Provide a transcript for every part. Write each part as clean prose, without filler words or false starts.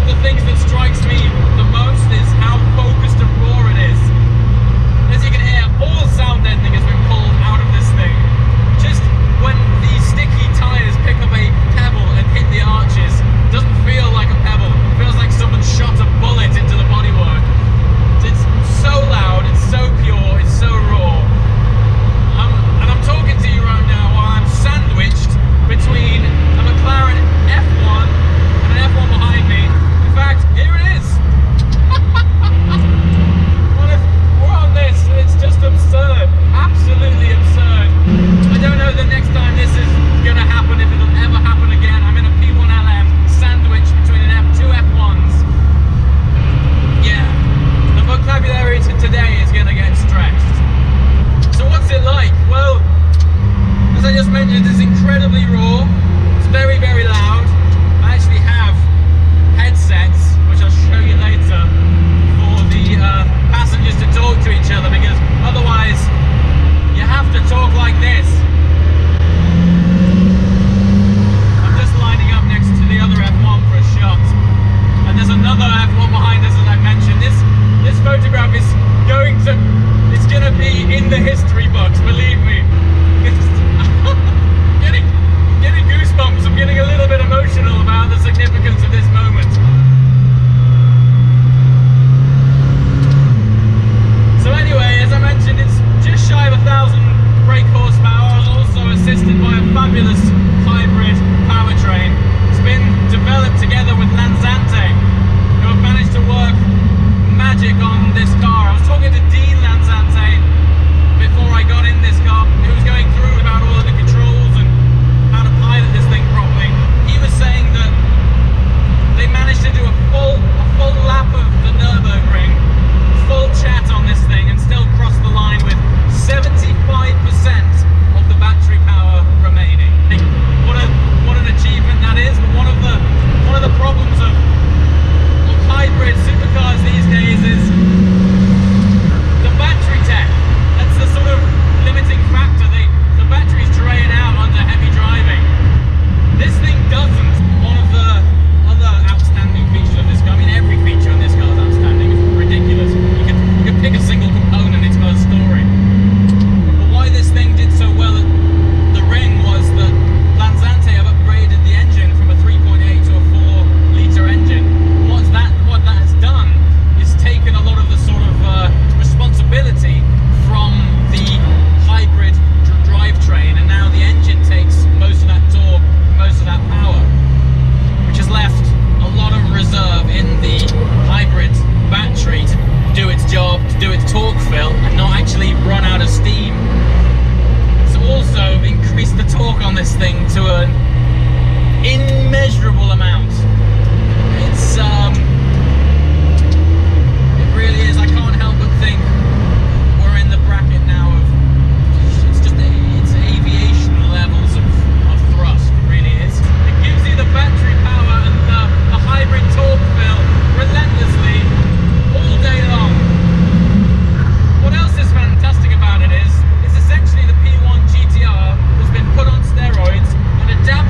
the things that strikes me the most is how focused and raw it is. As you can hear, all sound deadening has been pulled out of this thing. Just when the sticky tyres pick up a pebble and hit the arches, it doesn't feel like a pebble. It feels like someone shot a bullet into the bodywork. It's so loud, it's so pure, it's so raw. And I'm talking to you right now while I'm sandwiched between a McLaren F1 and an F1 behind me. In fact, here it is. What if we're on this? It's just absurd. Absolutely absurd. I don't know the next time this is going to happen, if it'll ever happen again. I'm in a P1LM sandwiched between two F1s. Yeah, the vocabulary today is going to get stretched. So what's it like? Well, as I just mentioned, it's incredibly raw. It's very, very loud. I actually have headsets, which I'll show you later, for the passengers to talk to each other, because otherwise you have to talk like this. I'm just lining up next to the other F1 for a shot, and there's another F1 behind us, as I mentioned. This photograph is it's going to be in the history books, believe me. I'm getting goosebumps. I'm getting a little bit emotional about the significance of this moment. So anyway, as I mentioned, it's just shy of 1,000 brake horsepower, also assisted by a fabulous hybrid powertrain. It's been developed together with Lanzante, who have managed to work magic on this car. I was talking to Dean Lanzante before I got in this car, who was going through about all of the controls and how to pilot this thing properly. He was saying that they managed to do a full lap of the Nürburgring, full chat on this thing, and still cross the line with 75% of the battery power remaining. What an achievement that is. But one of the problems of hybrid supercars these days is the battery tech. That's the sort of limiting factor. The batteries drain out under heavy driving. This thing doesn't. One of the other outstanding features of this car, I mean every feature on this car is outstanding, it's ridiculous. You could pick a single component, it's got a story. But why this thing did so well at the ring was that Lanzante have upgraded the engine from a 3.8 to a 4-litre engine. What that has done is taken a lot of the sort of responsibility from the hybrid drivetrain, and now the engine takes most of that torque, most of that power, which has left a lot of reserve in the hybrid battery to do its job, to do its torque fill, and not actually run out of steam. It's also increased the torque on this thing to an immeasurable amount. It's it really is. I can't help but think we're in the bracket now of it's aviation levels of thrust. It really is. It gives you the battery power and the hybrid torque fill relentlessly all day long. What else is fantastic about it is it's essentially the P1 GTR that's been put on steroids and adapted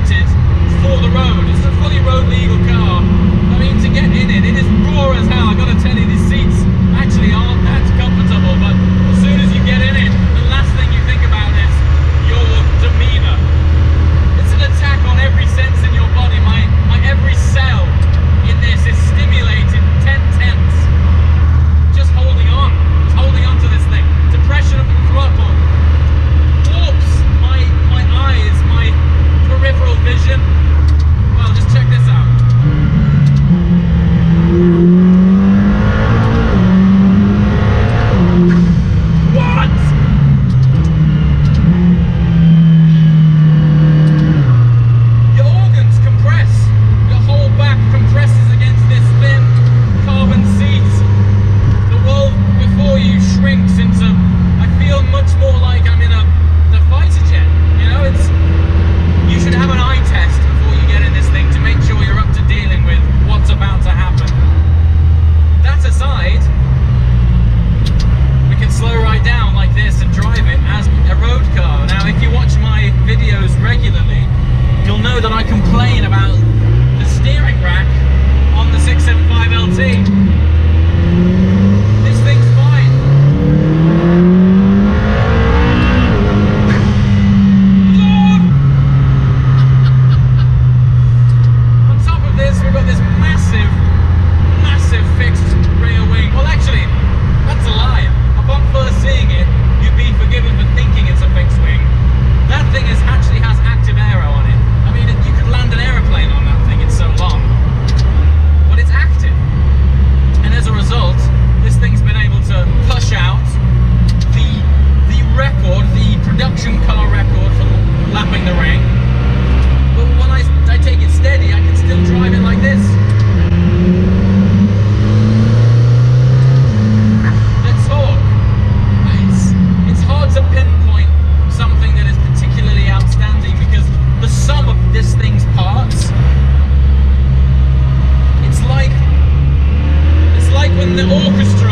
then the orchestra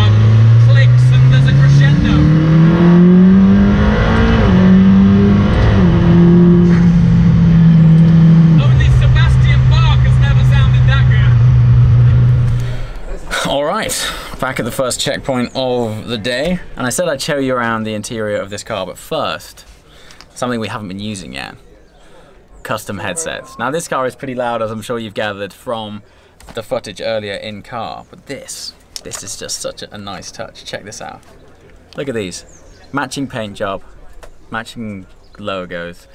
clicks and there's a crescendo. Only Sebastian Bach has never sounded that good. Alright, back at the first checkpoint of the day, and I said I'd show you around the interior of this car, but first, something we haven't been using yet. Custom headsets. Now this car is pretty loud, as I'm sure you've gathered from the footage earlier in car, but this is just such a nice touch. Check this out. Look at these. Matching paint job, matching logos.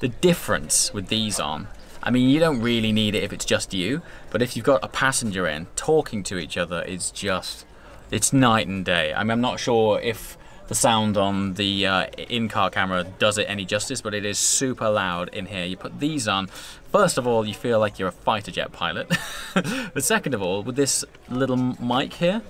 The difference with these on, I mean, you don't really need it if it's just you, but if you've got a passenger in, talking to each other is just, it's night and day. I mean, I'm not sure if the sound on the in-car camera does it any justice, but it is super loud in here. You put these on, first of all, you feel like you're a fighter jet pilot. But second of all, with this little mic here,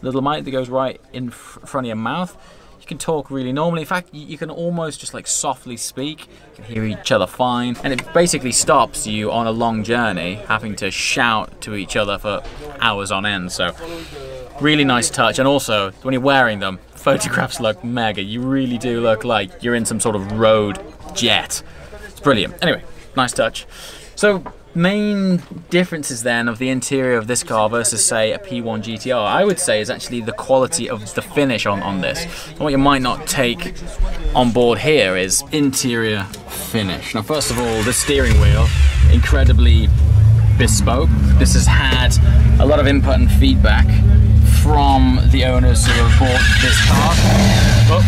little mic that goes right in front of your mouth, you can talk really normally. In fact, you can almost just like softly speak. You can hear each other fine. And it basically stops you on a long journey having to shout to each other for hours on end. So really nice touch. And also, when you're wearing them, photographs look mega. You really do look like you're in some sort of road jet. It's brilliant. Anyway, nice touch. So main differences then of the interior of this car versus say a P1 GTR, I would say, is actually the quality of the finish on this. And what you might not take on board here is interior finish. Now first of all, the steering wheel, incredibly bespoke. This has had a lot of input and feedback from the owners who have bought this car. Oh,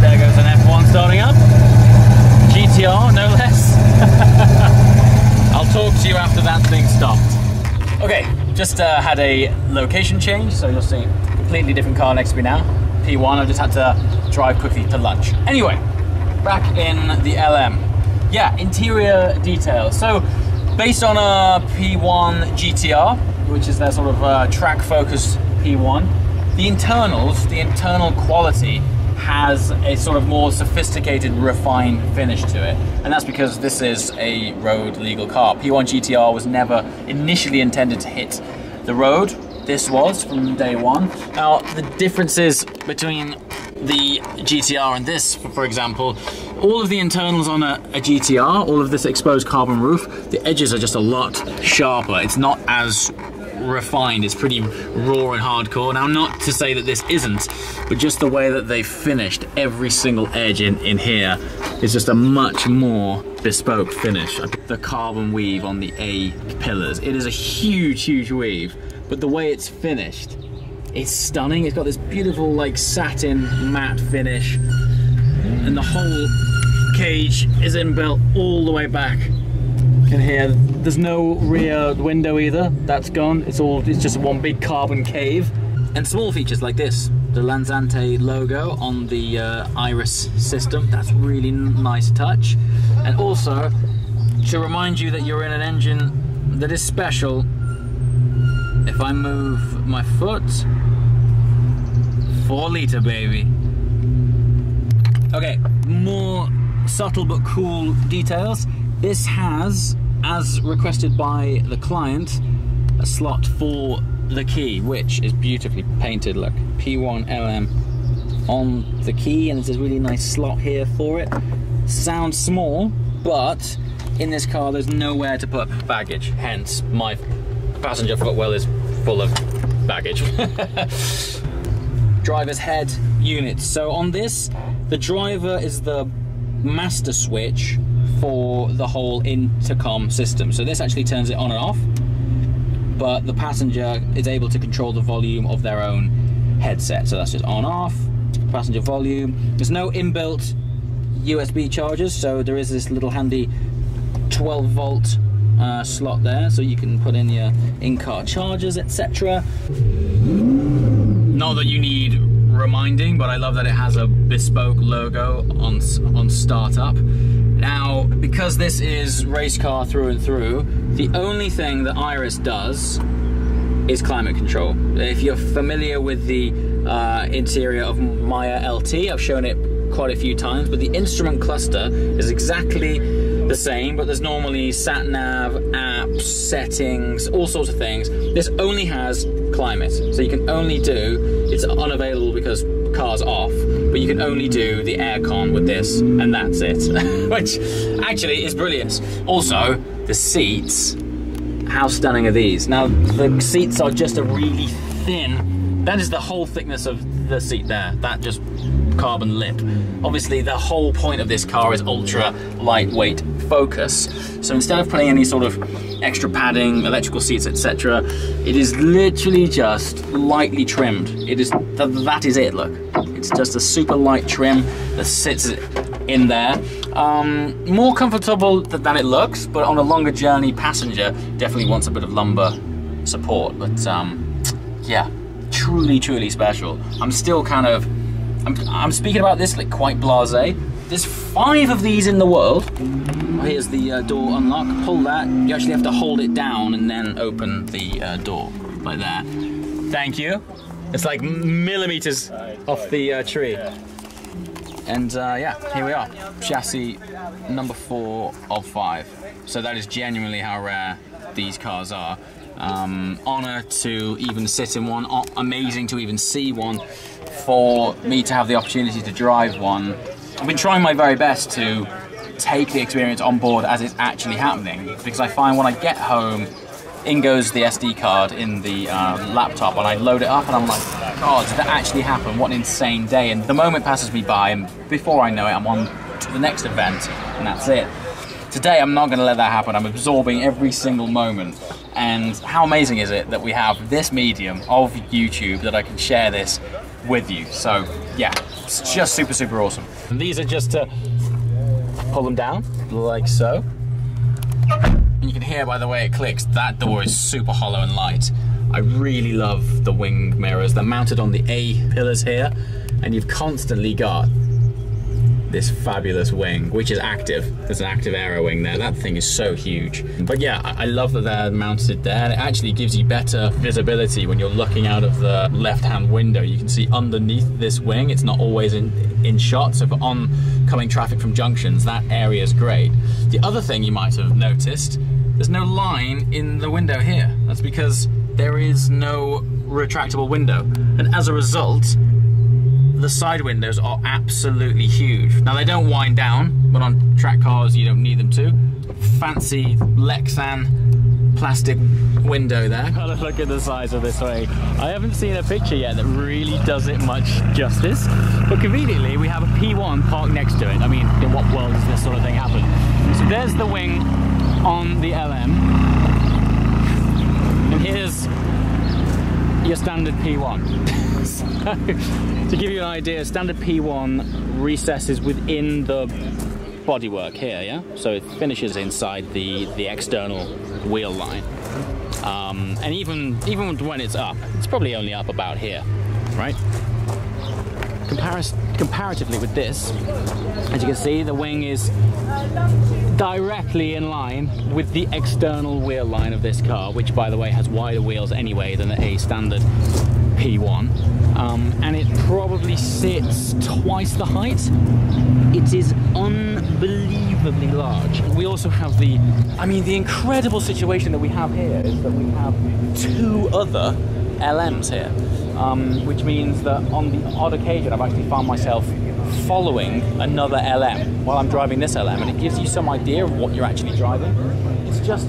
there goes an F1 starting up. GTR, no less. I'll talk to you after that thing stopped. Okay, just had a location change, so you'll see a completely different car next to me now. P1, I just had to drive quickly to lunch. Anyway, back in the LM. Yeah, interior details. So, based on a P1 GTR, which is their sort of track-focused P1, the internal quality has a sort of more sophisticated, refined finish to it. And that's because this is a road legal car. P1 GTR was never initially intended to hit the road. This was from day one. Now, the differences between the GTR and this, for example, all of the internals on a GTR, all of this exposed carbon roof, the edges are just a lot sharper. It's not as refined, it's pretty raw and hardcore. Now, not to say that this isn't, but just the way that they finished every single edge in here is just a much more bespoke finish. The carbon weave on the A pillars, it is a huge, huge weave, but the way it's finished, it's stunning. It's got this beautiful like satin matte finish, and the whole cage is inbuilt all the way back in here. There's no rear window either, that's gone. It's just one big carbon cave. And small features like this, the Lanzante logo on the iris system, that's really nice touch. And also, to remind you that you're in an engine that is special, if I move my foot, 4-litre baby. Okay, more subtle but cool details. This has, as requested by the client, a slot for the key, which is beautifully painted. Look, P1LM on the key, and there's a really nice slot here for it. Sounds small, but in this car there's nowhere to put baggage, hence my passenger footwell is full of baggage. Driver's head units. So on this, the driver is the master switch for the whole intercom system. So this actually turns it on and off, but the passenger is able to control the volume of their own headset. So that's just on off, passenger volume. There's no inbuilt USB chargers, so there is this little handy 12-volt slot there, so you can put in your in-car chargers, etc. Not that you need reminding, but I love that it has a bespoke logo on startup. Now, because this is race car through and through, the only thing that Iris does is climate control. If you're familiar with the interior of Maya LT, I've shown it quite a few times, but the instrument cluster is exactly the same, but there's normally sat nav, apps, settings, all sorts of things. This only has climate, so you can only do, it's unavailable because car's off, but you can only do the aircon with this, and that's it. Which actually is brilliant. Also, the seats, how stunning are these? Now, the seats are just a really thin, that is the whole thickness of the seat there, that just carbon lip. Obviously, the whole point of this car is ultra lightweight focus. So instead of putting any sort of extra padding, electrical seats, etc., it is literally just lightly trimmed. It is, that is it, look. It's just a super light trim that sits in there. More comfortable than it looks, but on a longer journey, passenger definitely wants a bit of lumbar support. But yeah, truly, truly special. I'm still kind of, I'm speaking about this like quite blasé. There's 5 of these in the world. Here's the door unlock. Pull that. You actually have to hold it down and then open the door like that. Thank you. It's like millimeters off the tree. And yeah, here we are. Chassis number 4 of 5. So that is genuinely how rare these cars are. Honor to even sit in one. Amazing to even see one. For me to have the opportunity to drive one. I've been trying my very best to take the experience on board as it's actually happening, because I find when I get home, in goes the SD card in the laptop, and I load it up and I'm like, God, did that actually happen? What an insane day. And the moment passes me by, and before I know it, I'm on to the next event, and that's it. Today, I'm not going to let that happen. I'm absorbing every single moment. And how amazing is it that we have this medium of YouTube that I can share this with you. So yeah, it's just super, super awesome. And these are just to pull them down, like so. And you can hear by the way it clicks, that door is super hollow and light. I really love the wing mirrors. They're mounted on the A pillars here, and you've constantly got this fabulous wing, which is active. There's an active aero wing there. That thing is so huge. But yeah, I love that they're mounted there. And it actually gives you better visibility when you're looking out of the left-hand window. You can see underneath this wing. It's not always in shot, so for oncoming traffic from junctions, that area is great. The other thing you might have noticed, there's no line in the window here. That's because there is no retractable window. And as a result, the side windows are absolutely huge. Now they don't wind down, but on track cars you don't need them to. Fancy Lexan plastic window there. Gotta look at the size of this wing. I haven't seen a picture yet that really does it much justice, but conveniently we have a P1 parked next to it. I mean, in what world does this sort of thing happen? So there's the wing on the LM, and here's your standard P1. So, to give you an idea, standard P1 recesses within the bodywork here, yeah? So it finishes inside the external wheel line. And even when it's up, it's probably only up about here, right? Comparatively with this, as you can see, the wing is directly in line with the external wheel line of this car, which by the way has wider wheels anyway than a standard P1. And it probably sits twice the height. It is unbelievably large. We also have the incredible situation that we have here is that we have 2 other LMs here, which means that on the odd occasion I've actually found myself following another LM while I'm driving this LM, and it gives you some idea of what you're actually driving. It's just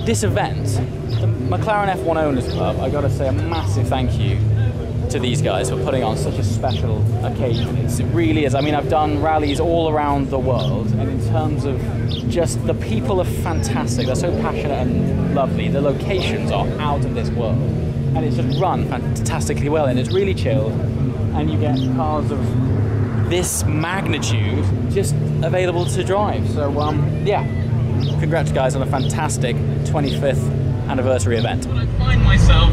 this event, the McLaren F1 Owners Club, I gotta say a massive thank you to these guys for putting on such a special occasion. It really is. I mean, I've done rallies all around the world, and in terms of just the people are fantastic. They're so passionate and lovely. The locations are out of this world, and it's just run fantastically well, and it's really chilled, and you get cars of this magnitude just available to drive. So yeah, congrats guys on a fantastic 25th anniversary event. I find myself